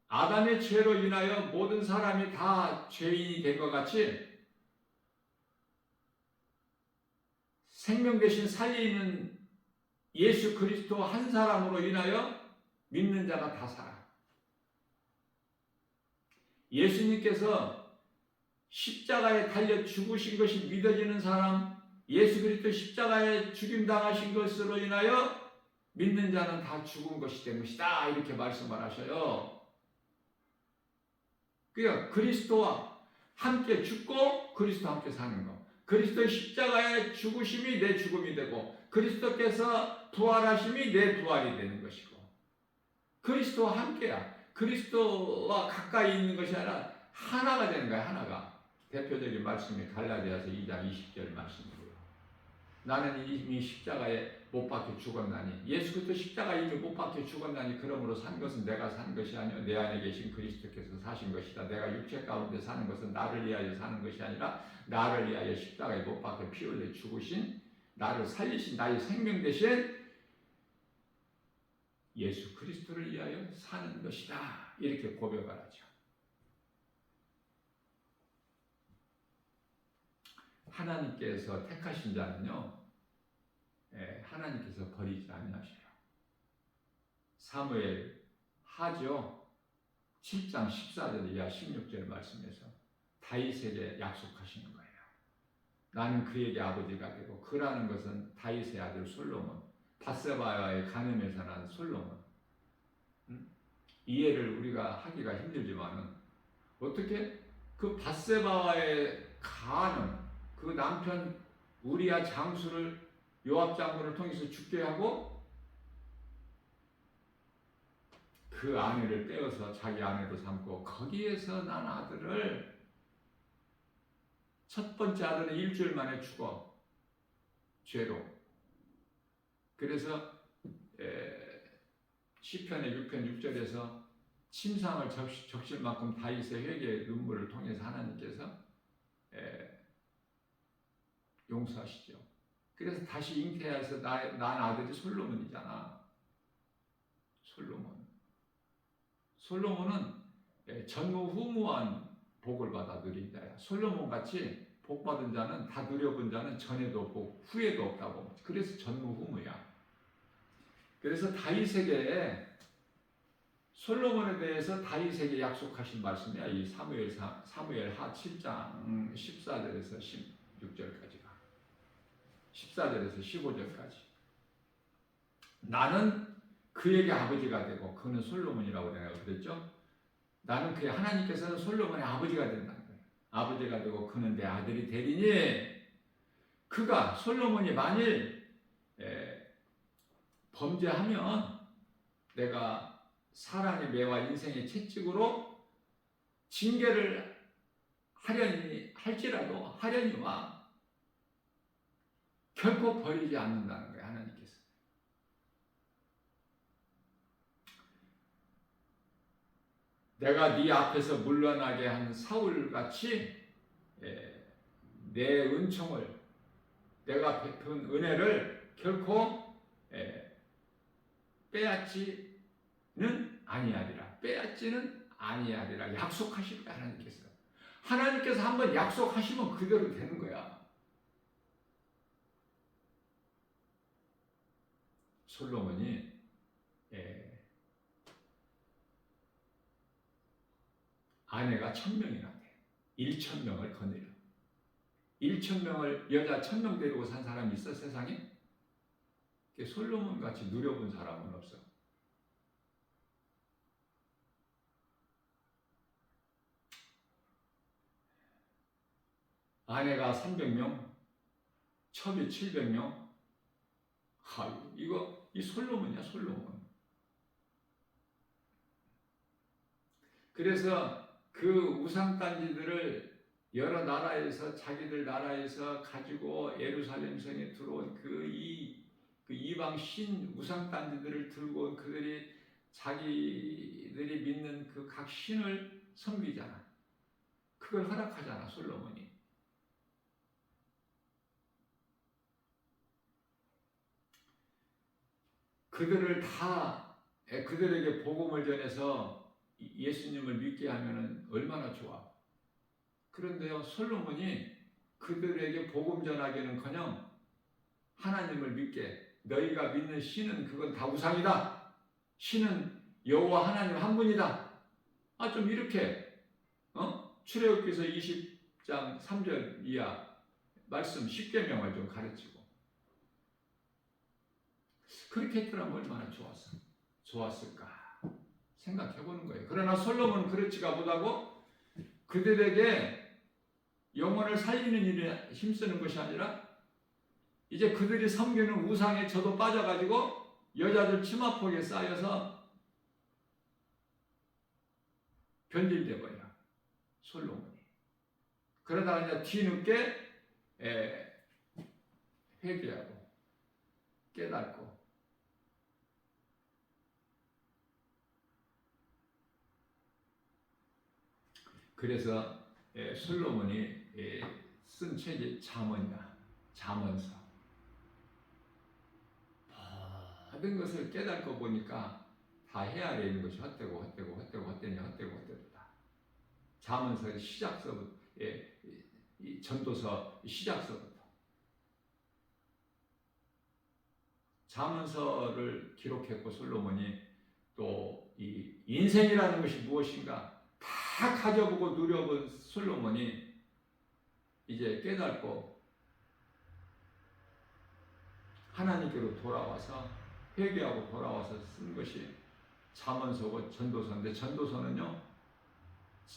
아담의 죄로 인하여 모든 사람이 다 죄인이 된 것 같이 생명 대신 살리는 예수 그리스도 한 사람으로 인하여 믿는 자가 다 살아. 예수님께서 십자가에 달려 죽으신 것이 믿어지는 사람, 예수 그리스도 십자가에 죽임당하신 것으로 인하여 믿는 자는 다 죽은 것이 된 것이다. 이렇게 말씀을 하셔요. 그러니까 그리스도와 함께 죽고 그리스도와 함께 사는 것. 그리스도의 십자가의 죽으심이 내 죽음이 되고 그리스도께서 부활하심이 내 부활이 되는 것이고 그리스도와 함께야. 그리스도와 가까이 있는 것이 아니라 하나가 되는 거야. 하나가. 대표적인 말씀이 갈라디아서 2장 20절 말씀이고요. 나는 이미 십자가에 못 박혀 죽었나니 예수 그리스도 십자가에 이미 못 박혀 죽었나니 그러므로 산 것은 내가 산 것이 아니요 내 안에 계신 그리스도께서 사신 것이다. 내가 육체 가운데 사는 것은 나를 위하여 사는 것이 아니라 나를 위하여 십자가에 못 박혀 피 흘려 죽으신 나를 살리신 나의 생명 대신 예수 그리스도를 위하여 사는 것이다. 이렇게 고백을 하죠. 하나님께서 택하신 자는요, 하나님께서 버리지 아니하셔요. 사무엘 하죠. 7장 14절 이하 16절 말씀에서 다윗에게 약속하시는 거예요. 나는 그에게 아버지가 되고 그라는 것은 다윗의 아들 솔로몬, 밧세바와의 간음에서 난 솔로몬. 이해를 우리가 하기가 힘들지만은 어떻게 그 밧세바와의 간음, 그 남편 우리아 장수를 요압 장군을 통해서 죽게 하고 그 아내를 떼어서 자기 아내로 삼고 거기에서 난 아들을 첫 번째 아들은 일주일 만에 죽어. 죄로. 그래서 시편의 6편 6절에서 침상을 적실 만큼 다윗의 회개의 눈물을 통해서 하나님께서 용서하시죠. 그래서 다시 잉태해서 난 아들이 솔로몬이잖아. 솔로몬은 전무후무한 복을 받아 누린 자야. 솔로몬 같이 복 받은 자는 다 누려본 자는 전에도 복, 후에도 없다고. 그래서 전무후무야. 그래서 다윗에게 솔로몬에 대해서 다윗에게 약속하신 말씀이야. 이 사무엘하 7장 14절에서 16절까지가. 14절에서 15절까지. 나는 그에게 아버지가 되고 그는 솔로몬이라고 내가 그랬죠. 나는 그의 하나님께서는 솔로몬의 아버지가 된다는 거예요. 아버지가 되고 그는 내 아들이 되리니 그가 솔로몬이 만일 범죄하면 내가 사람의 매와 인생의 채찍으로 징계를 하려니와 결코 버리지 않는다는 거예요. 하나님께서. 내가 네 앞에서 물러나게 한 사울같이 내 은총을 내가 베푼 은혜를 결코 빼앗지는 아니하리라. 약속하실 거야. 하나님께서 한번 약속하시면 그대로 되는 거야. 솔로몬이 아내가 1000명이나 돼. 1000명을 거느려. 1000명을 여자 1000명 데리고 산 사람이 있어 세상에? 솔로몬 같이 누려본 사람은 없어. 아내가 300명, 첩이 700명. 이 솔로몬이야, 솔로몬. 그래서 그 우상단지들을 여러 나라에서 자기들 나라에서 가지고 예루살렘 성에 들어온 그 이방 신 우상단지들을 들고 온 그들이 자기들이 믿는 그 각 신을 섬기잖아. 그걸 허락하잖아, 솔로몬이. 그들에게 복음을 전해서 예수님을 믿게 하면은 얼마나 좋아. 그런데요, 솔로몬이 그들에게 복음 전하기는커녕 하나님을 믿게, 너희가 믿는 신은 그건 다 우상이다. 신은 여호와 하나님 한 분이다. 좀 이렇게 출애굽기서 20장 3절 이하 말씀 10계명을 좀 가르치고 그렇게 했더라면 얼마나 좋았을까 생각해보는 거예요. 그러나 솔로몬은 그렇지가 못하고 그들에게 영혼을 살리는 일에 힘쓰는 것이 아니라 이제 그들이 섬기는 우상에 저도 빠져가지고 여자들 치마폭에 쌓여서 변질돼 버려. 솔로몬이. 그러다가 이제 뒤늦게 회개하고 깨닫고 그래서 솔로몬이 쓴 책이 잠언이야. 잠언서. 모든 것을 깨닫고 보니까 다 헤아리는 것이 헛되다. 잠언서의 시작서부터, 이 전도서 시작서부터. 잠언서를 기록했고 솔로몬이 또 이 인생이라는 것이 무엇인가 다 가져보고 누려본 솔로몬이 이제 깨닫고 하나님께로 돌아와서 회개하고 돌아와서 쓴 것이 잠언서고 전도서인데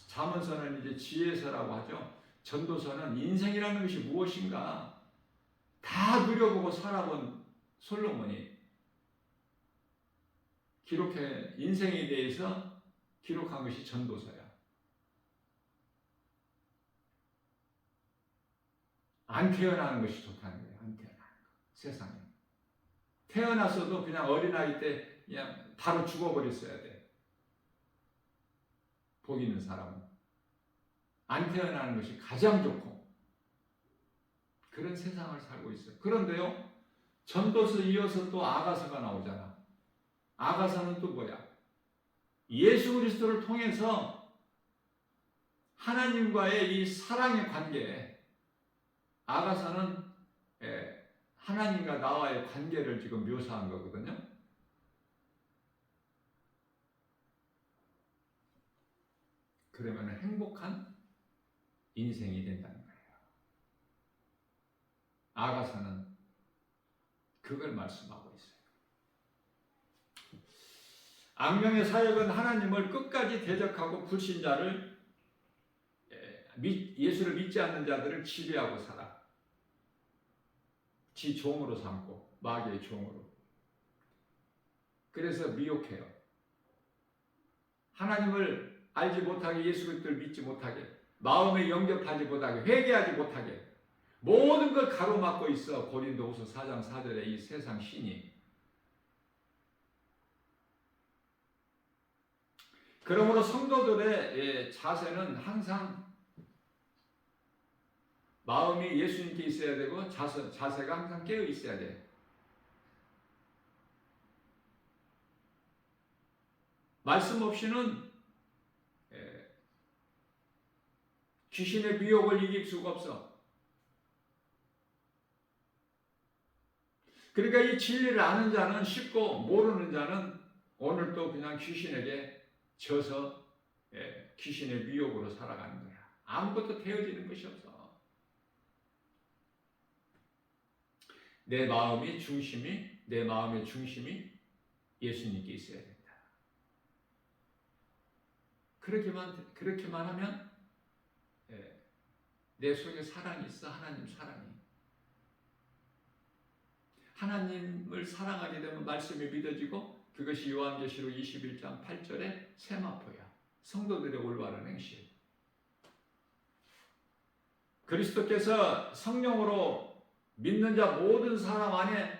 잠언서는 이제 지혜서라고 하죠. 전도서는 인생이라는 것이 무엇인가 다 누려보고 살아본 솔로몬이 인생에 대해서 기록한 것이 전도서야. 안 태어나는 것이 좋다는 거예요. 안 태어나는 거. 세상에. 태어났어도 그냥 어린아이 때 그냥 바로 죽어버렸어야 돼. 복 있는 사람은. 안 태어나는 것이 가장 좋고 그런 세상을 살고 있어요. 그런데요. 전도서 이어서 또 아가서가 나오잖아. 아가서는 또 뭐야? 예수 그리스도를 통해서 하나님과의 이 사랑의 관계, 아가서는 하나님과 나와의 관계를 지금 묘사한 거거든요. 그러면 행복한 인생이 된다는 거예요. 아가서는 그걸 말씀하고 있어요. 악령의 사역은 하나님을 끝까지 대적하고 불신자를 예수를 믿지 않는 자들을 지배하고 살아. 지 종으로 삼고 마귀의 종으로. 그래서 미혹해요. 하나님을 알지 못하게, 예수 그리스도를 믿지 못하게, 마음에 영접하지 못하게, 회개하지 못하게 모든 걸 가로막고 있어. 고린도후서 4장 4절에 이 세상 신이. 그러므로 성도들의 자세는 항상 마음이 예수님께 있어야 되고 자세가 항상 깨어 있어야 돼. 말씀 없이는 귀신의 미혹을 이길 수가 없어. 그러니까 이 진리를 아는 자는 쉽고 모르는 자는 오늘 또 그냥 귀신에게 져서 귀신의 미혹으로 살아가는 거야. 아무것도 되어지는 것이 없어. 내 마음의 중심이 예수님께 있어야 된다. 그렇게만 하면 내 속에 사랑이 있어. 하나님 사랑이. 하나님을 사랑하게 되면 말씀이 믿어지고 그것이 요한계시록 21장 8절의 세마포야. 성도들의 올바른 행실. 그리스도께서 성령으로 믿는 자 모든 사람 안에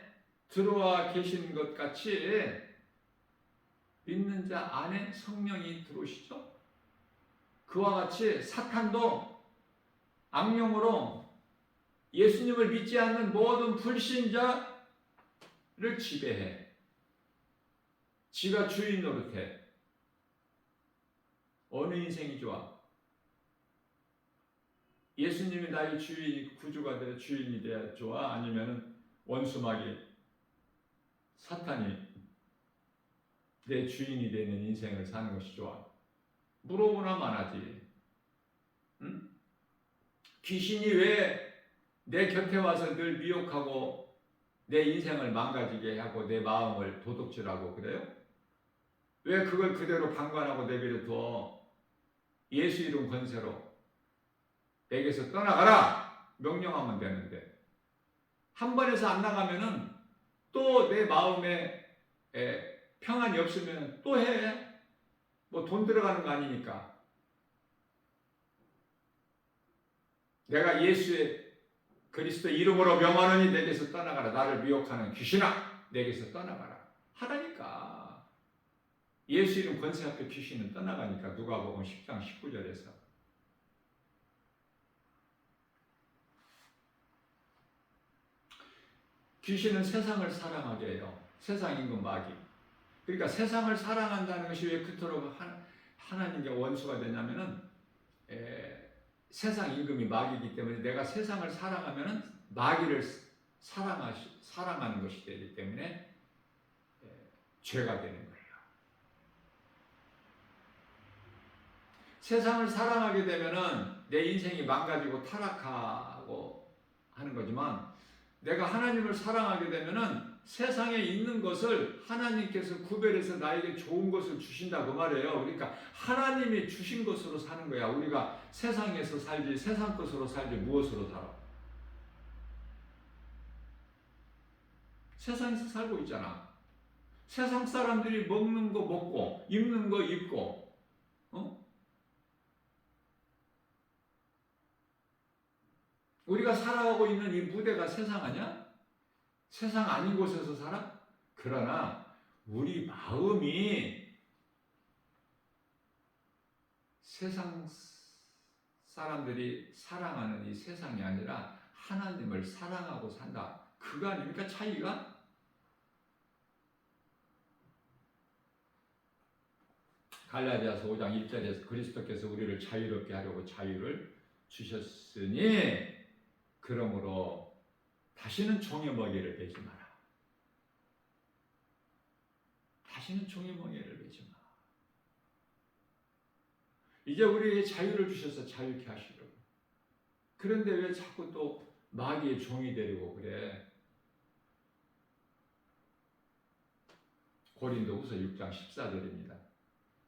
들어와 계신 것 같이 믿는 자 안에 성령이 들어오시죠. 그와 같이 사탄도 악령으로 예수님을 믿지 않는 모든 불신자를 지배해. 지가 주인 노릇해. 어느 인생이 좋아? 예수님이 나의 주인, 구주가 되어 주인이 되어 좋아? 아니면 원수마귀 사탄이 내 주인이 되는 인생을 사는 것이 좋아? 물어보나만 하지. 응? 귀신이 왜 내 곁에 와서 늘 미혹하고 내 인생을 망가지게 하고 내 마음을 도둑질하고 그래요? 왜 그걸 그대로 방관하고 내버려 두어? 예수 이름 권세로 내게서 떠나가라! 명령하면 되는데 한 번에서 안 나가면은 또 내 마음에 평안이 없으면 또 해. 뭐 돈 들어가는 거 아니니까. 내가 예수의 그리스도 이름으로 명하노니 내게서 떠나가라. 나를 미혹하는 귀신아 내게서 떠나가라. 하라니까. 예수 이름 권세 앞에 귀신은 떠나가니까. 누가복음 10장 19절에서. 귀신은 세상을 사랑하게 해요. 세상 임금 마귀. 그러니까 세상을 사랑한다는 것이 왜 그토록 하나님께 원수가 되냐면은 세상 임금이 마귀이기 때문에 내가 세상을 사랑하면은 마귀를 사랑하는 것이 되기 때문에 죄가 되는 거예요. 세상을 사랑하게 되면은 내 인생이 망가지고 타락하고 하는 거지만 내가 하나님을 사랑하게 되면은 세상에 있는 것을 하나님께서 구별해서 나에게 좋은 것을 주신다 그 말이에요. 그러니까 하나님이 주신 것으로 사는 거야. 우리가 세상에서 살지 세상 것으로 살지 무엇으로 살아? 세상에서 살고 있잖아. 세상 사람들이 먹는 거 먹고 입는 거 입고, 우리가 살아가고 있는 이 무대가 세상 아니야? 세상 아닌 곳에서 살아? 그러나 우리 마음이 세상 사람들이 사랑하는 이 세상이 아니라 하나님을 사랑하고 산다. 그거 아닙니까? 차이가? 갈라디아서 5장 1절에서 그리스도께서 우리를 자유롭게 하려고 자유를 주셨으니 그러므로 다시는 종의 먹이를 매지 마라. 다시는 종의 먹이를 매지 마라. 이제 우리에게 자유를 주셔서 자유케 하시려고. 그런데 왜 자꾸 또 마귀의 종이 되려고 그래? 고린도후서 6장 14절입니다.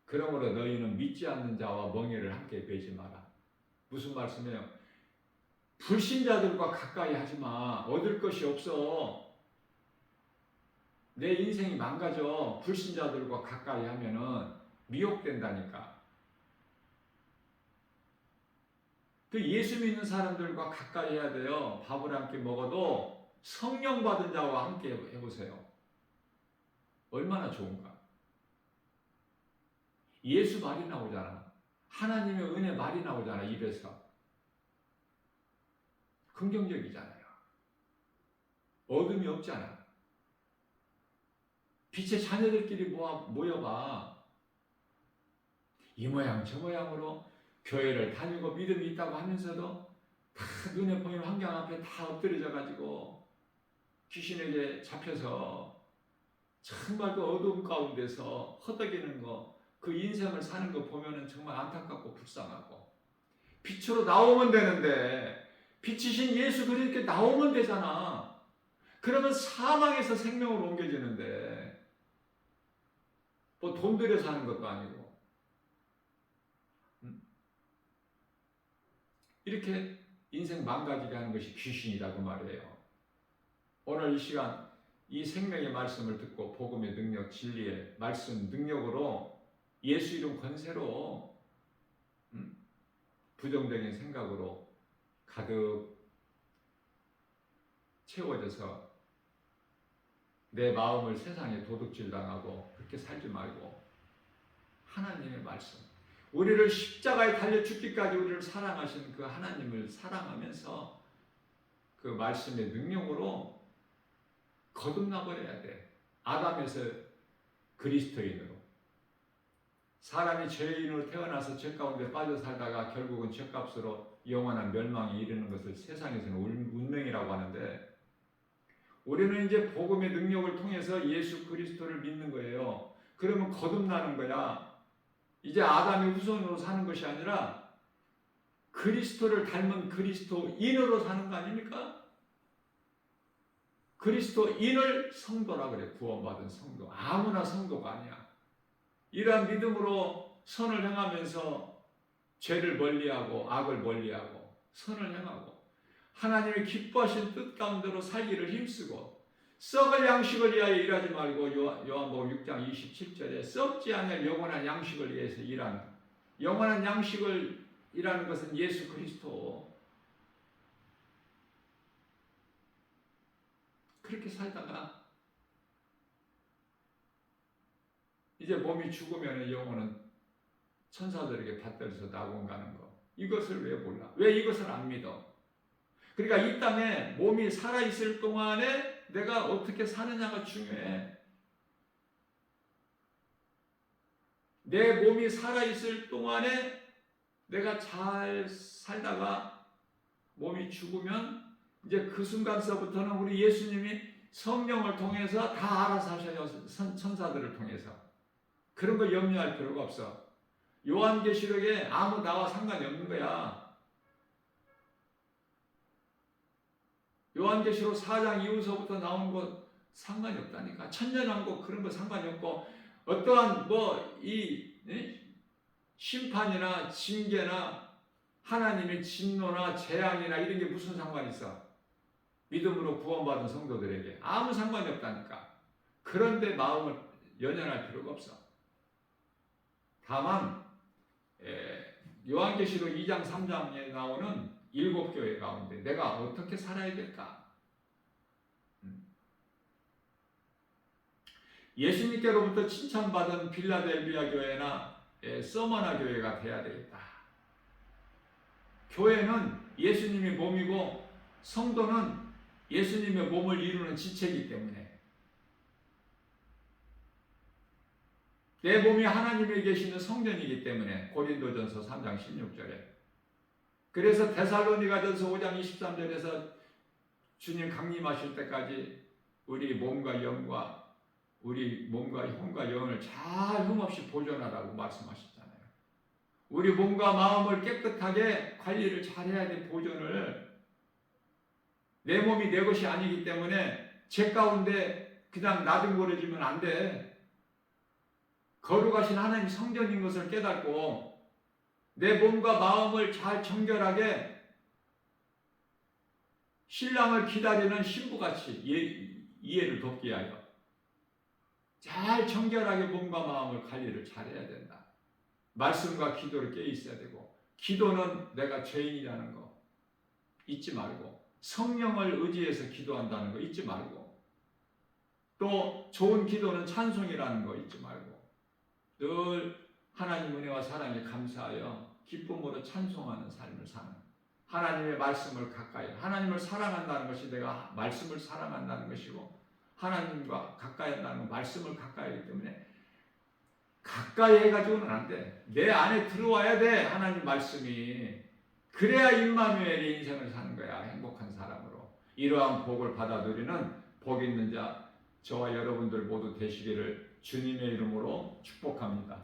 그러므로 너희는 믿지 않는 자와 멍에를 함께 매지 마라. 무슨 말씀이에요? 불신자들과 가까이 하지 마. 얻을 것이 없어. 내 인생이 망가져. 불신자들과 가까이 하면은 미혹된다니까. 그 예수 믿는 사람들과 가까이 해야 돼요. 밥을 함께 먹어도 성령 받은 자와 함께 해보세요. 얼마나 좋은가. 예수 말이 나오잖아. 하나님의 은혜 말이 나오잖아. 입에서. 긍정적이잖아요. 어둠이 없잖아. 빛의 자녀들끼리 모여봐. 이 모양 저 모양으로 교회를 다니고 믿음이 있다고 하면서도 다 눈에 보이는 환경 앞에 다 엎드려져 가지고 귀신에게 잡혀서 정말 그 어두움 가운데서 허덕이는 거, 그 인생을 사는 거 보면은 정말 안타깝고 불쌍하고. 빛으로 나오면 되는데 빛이신 예수 그리스도께 나오면 되잖아. 그러면 사망에서 생명으로 옮겨지는데 뭐 돈 들여 사는 것도 아니고. 이렇게 인생 망가지게 하는 것이 귀신이라고 말해요. 오늘 이 시간 이 생명의 말씀을 듣고 복음의 능력, 진리의 말씀 능력으로 예수 이름 권세로 부정적인 생각으로 가득 채워져서 내 마음을 세상에 도둑질 당하고 그렇게 살지 말고 하나님의 말씀, 우리를 십자가에 달려 죽기까지 우리를 사랑하신 그 하나님을 사랑하면서 그 말씀의 능력으로 거듭나버려야 돼. 아담에서 그리스도인으로. 사람이 죄인으로 태어나서 죄 가운데 빠져 살다가 결국은 죄값으로 영원한 멸망에 이르는 것을 세상에서는 운명이라고 하는데, 우리는 이제 복음의 능력을 통해서 예수 그리스도를 믿는 거예요. 그러면 거듭나는 거야. 이제 아담의 후손으로 사는 것이 아니라 그리스도를 닮은 그리스도인으로 사는 거 아닙니까? 그리스도인을 성도라 그래. 구원받은 성도. 아무나 성도가 아니야. 이러한 믿음으로 선을 행하면서 죄를 멀리하고 악을 멀리하고 선을 행하고 하나님의 기뻐하신 뜻 가운데로 살기를 힘쓰고 썩을 양식을 위하여 일하지 말고 요한복음 6장 27절에 썩지 않을 영원한 양식을 위해서 일하는, 영원한 양식을 일하는 것은 예수 그리스도. 그렇게 살다가 이제 몸이 죽으면 영혼은 천사들에게 받들어서 낙원 가는 거. 이것을 왜 몰라? 왜 이것을 안 믿어? 그러니까 이 땅에 몸이 살아있을 동안에 내가 어떻게 사느냐가 중요해. 내 몸이 살아있을 동안에 내가 잘 살다가 몸이 죽으면 이제 그 순간서부터는 우리 예수님이 성령을 통해서 다 알아서 하셔요. 천사들을 통해서. 그런 거 염려할 필요가 없어. 요한계시록에 아무 나와 상관이 없는 거야. 요한계시록 4장 이후서부터 나온 것 상관이 없다니까. 천년왕국 그런 거 상관이 없고, 어떠한 심판이나 징계나 하나님의 진노나 재앙이나 이런 게 무슨 상관이 있어? 믿음으로 구원받은 성도들에게 아무 상관이 없다니까. 그런데 마음을 연연할 필요가 없어. 다만 요한계시록 2장 3장에 나오는 7교회 가운데 내가 어떻게 살아야 될까? 예수님께로부터 칭찬받은 빌라델비아 교회나 서머나 교회가 돼야 되겠다. 교회는 예수님의 몸이고 성도는 예수님의 몸을 이루는 지체이기 때문에 내 몸이 하나님에 계시는 성전이기 때문에 고린도전서 3장 16절에 그래서 데살로니가전서 5장 23절에서 주님 강림하실 때까지 우리 몸과 영과 우리 몸과 혼과 영을 잘 흠없이 보존하라고 말씀하셨잖아요. 우리 몸과 마음을 깨끗하게 관리를 잘해야 돼. 보존을. 내 몸이 내 것이 아니기 때문에 제 가운데 그냥 나뒹굴어지면 안 돼. 거룩하신 하나님 성전인 것을 깨닫고 내 몸과 마음을 잘 정결하게 신랑을 기다리는 신부같이 이해를 돕기 위하여 잘 정결하게 몸과 마음을 관리를 잘해야 된다. 말씀과 기도를 깨 있어야 되고 기도는 내가 죄인이라는 거 잊지 말고 성령을 의지해서 기도한다는 거 잊지 말고 또 좋은 기도는 찬송이라는 거 잊지 말고 늘 하나님 은혜와 사랑에 감사하여 기쁨으로 찬송하는 삶을 사는 하나님의 말씀을 가까이 하나님을 사랑한다는 것이 내가 말씀을 사랑한다는 것이고 하나님과 가까이 한다는 건 말씀을 가까이 하기 때문에 가까이 해가지고는 안 돼. 내 안에 들어와야 돼. 하나님 말씀이. 그래야 임마누엘의 인생을 사는 거야. 행복한 사람으로. 이러한 복을 받아 누리는 복 있는 자 저와 여러분들 모두 되시기를 주님의 이름으로 축복합니다.